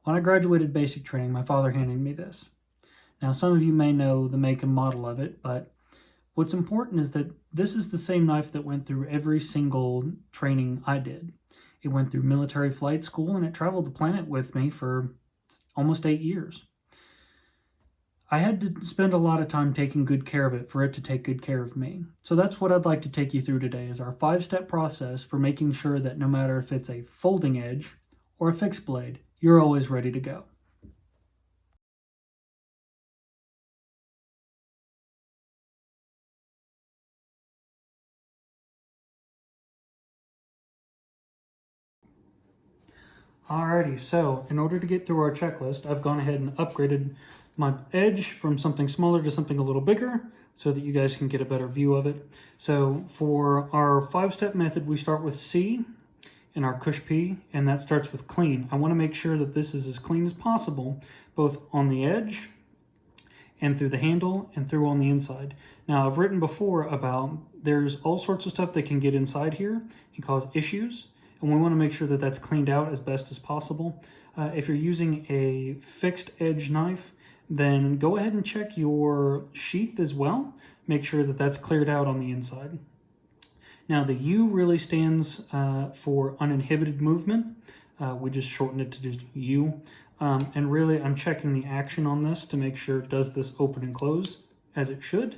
When I graduated basic training, my father handed me this. Now, some of you may know the make and model of it, but what's important is that this is the same knife that went through every single training I did. It went through military flight school, and it traveled the planet with me for almost 8 years. I had to spend a lot of time taking good care of it for it to take good care of me. So that's what I'd like to take you through today, is our 5-step process for making sure that no matter if it's a folding edge or a fixed blade, you're always ready to go. Alrighty, so in order to get through our checklist, I've gone ahead and upgraded my edge from something smaller to something a little bigger so that you guys can get a better view of it. So for our 5-step method, we start with C in our cush P, and that starts with clean. I want to make sure that this is as clean as possible, both on the edge and through the handle and through on the inside. Now, I've written before about there's all sorts of stuff that can get inside here and cause issues, and we want to make sure that that's cleaned out as best as possible. If you're using a fixed edge knife, then go ahead and check your sheath as well. Make sure that that's cleared out on the inside. Now, the U really stands for uninhibited movement. We just shortened it to just U. And really, I'm checking the action on this to make sure, does this open and close as it should?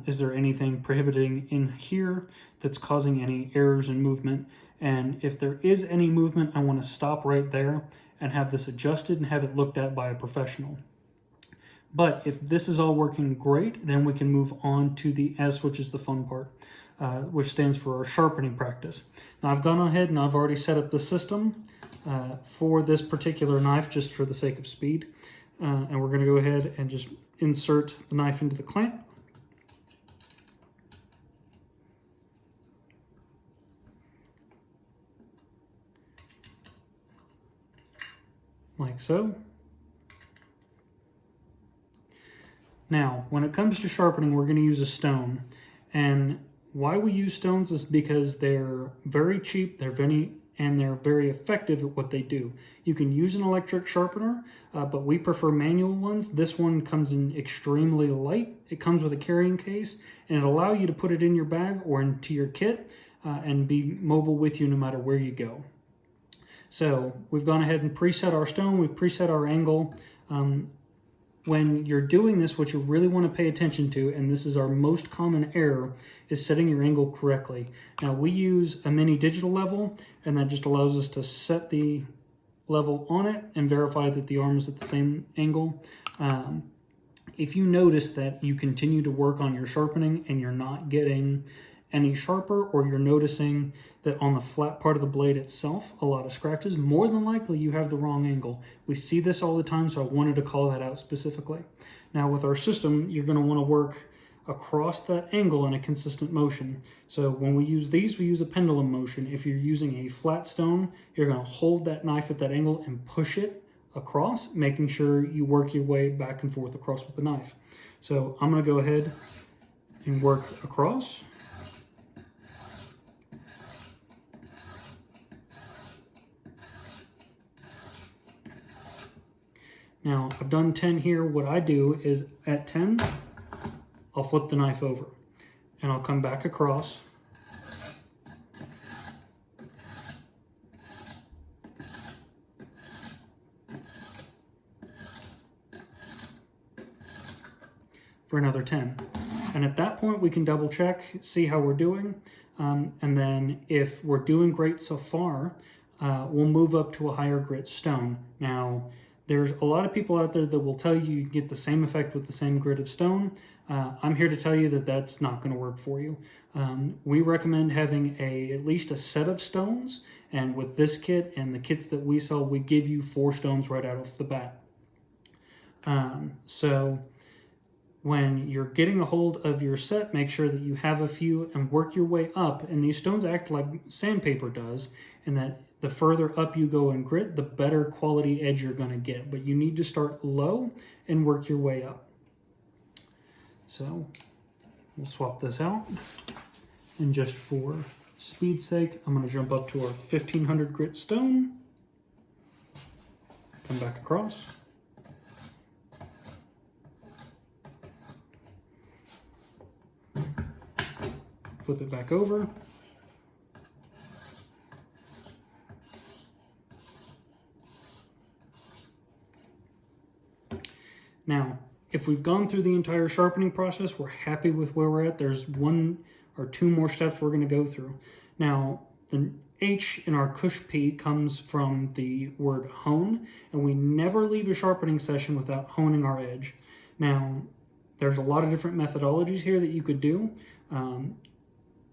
Is there anything prohibiting in here that's causing any errors in movement? And if there is any movement, I want to stop right there and have this adjusted and have it looked at by a professional. But if this is all working great, then we can move on to the S, which is the fun part, which stands for our sharpening practice. Now, I've gone ahead and I've already set up the system for this particular knife just for the sake of speed. And we're going to go ahead and just insert the knife into the clamp. Like so. Now, when it comes to sharpening, we're going to use a stone. And why we use stones is because they're very cheap, they're very effective at what they do. You can use an electric sharpener, but we prefer manual ones. This one comes in extremely light. It comes with a carrying case, and it'll allow you to put it in your bag or into your kit and be mobile with you no matter where you go. So we've gone ahead and preset our stone, we've preset our angle. When you're doing this, what you really want to pay attention to, and this is our most common error, is setting your angle correctly. Now, we use a mini digital level, and that just allows us to set the level on it and verify that the arm is at the same angle. If you notice that you continue to work on your sharpening and you're not getting any sharper, or you're noticing that on the flat part of the blade itself, a lot of scratches, more than likely you have the wrong angle. We see this all the time, so I wanted to call that out specifically. Now, with our system, you're going to want to work across that angle in a consistent motion. So when we use these, we use a pendulum motion. If you're using a flat stone, you're going to hold that knife at that angle and push it across, making sure you work your way back and forth across with the knife. So I'm going to go ahead and work across. Now, I've done 10 here. What I do is at 10, I'll flip the knife over and I'll come back across. For another 10. And at that point, we can double check, see how we're doing. And then if we're doing great so far, we'll move up to a higher grit stone. Now, there's a lot of people out there that will tell you you can get the same effect with the same grit of stone. I'm here to tell you that that's not going to work for you. We recommend having at least a set of stones, and with this kit and the kits that we sell, we give you 4 stones right out off the bat. So when you're getting a hold of your set, make sure that you have a few and work your way up. And these stones act like sandpaper does, and that the further up you go in grit, the better quality edge you're going to get. But you need to start low and work your way up. So we'll swap this out. And just for speed's sake, I'm going to jump up to our 1500 grit stone. Come back across. Flip it back over. Now, if we've gone through the entire sharpening process, we're happy with where we're at. There's one or two more steps we're going to go through. Now, the H in our cush P comes from the word hone, and we never leave a sharpening session without honing our edge. Now, there's a lot of different methodologies here that you could do.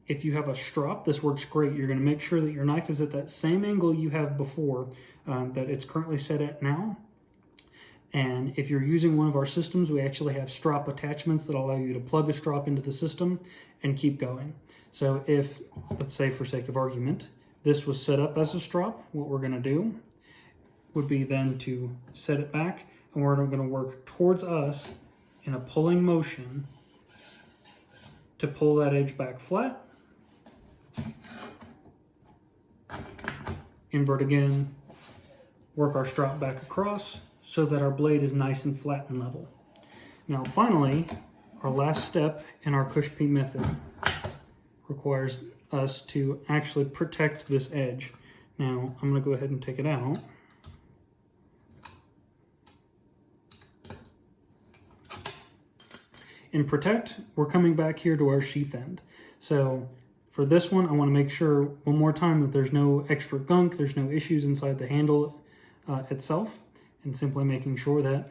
If you have a strop, this works great. You're going to make sure that your knife is at that same angle you have before that it's currently set at now. And if you're using one of our systems, we actually have strop attachments that allow you to plug a strop into the system and keep going. So if, let's say for sake of argument, this was set up as a strop, what we're going to do would be then to set it back, and we're going to work towards us in a pulling motion to pull that edge back flat. Invert again, work our strop back across so that our blade is nice and flat and level. Now finally, our last step in our cush P method requires us to actually protect this edge. Now I'm going to go ahead and take it out. In protect, we're coming back here to our sheath end. So for this one, I want to make sure one more time that there's no extra gunk, there's no issues inside the handle itself, and simply making sure that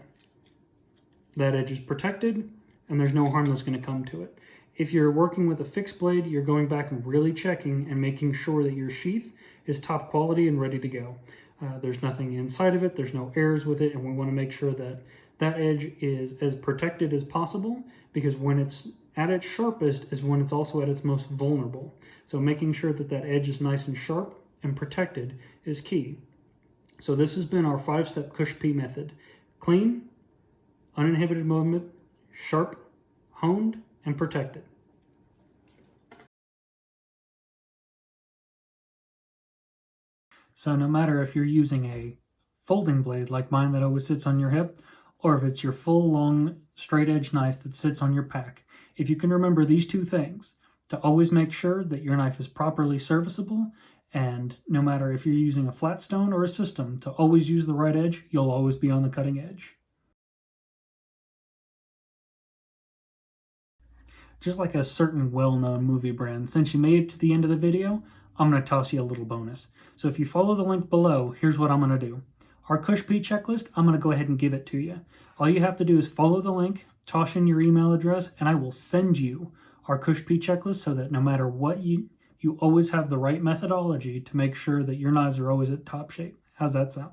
that edge is protected and there's no harm that's going to come to it. If you're working with a fixed blade, you're going back and really checking and making sure that your sheath is top quality and ready to go. There's nothing inside of it, there's no errors with it, and we want to make sure that that edge is as protected as possible, because when it's at its sharpest is when it's also at its most vulnerable. So making sure that that edge is nice and sharp and protected is key. So this has been our 5-step cush P method. Clean, uninhibited movement, sharp, honed, and protected. So no matter if you're using a folding blade like mine that always sits on your hip, or if it's your full long straight edge knife that sits on your pack, if you can remember these two things, to always make sure that your knife is properly serviceable, and no matter if you're using a flat stone or a system, to always use the right edge, you'll always be on the cutting edge. Just like a certain well-known movie brand, since you made it to the end of the video, I'm going to toss you a little bonus. So if you follow the link below, here's what I'm going to do. Our cush P checklist, I'm going to go ahead and give it to you. All you have to do is follow the link, toss in your email address, and I will send you our cush P checklist so that no matter what you always have the right methodology to make sure that your knives are always at top shape. How's that sound?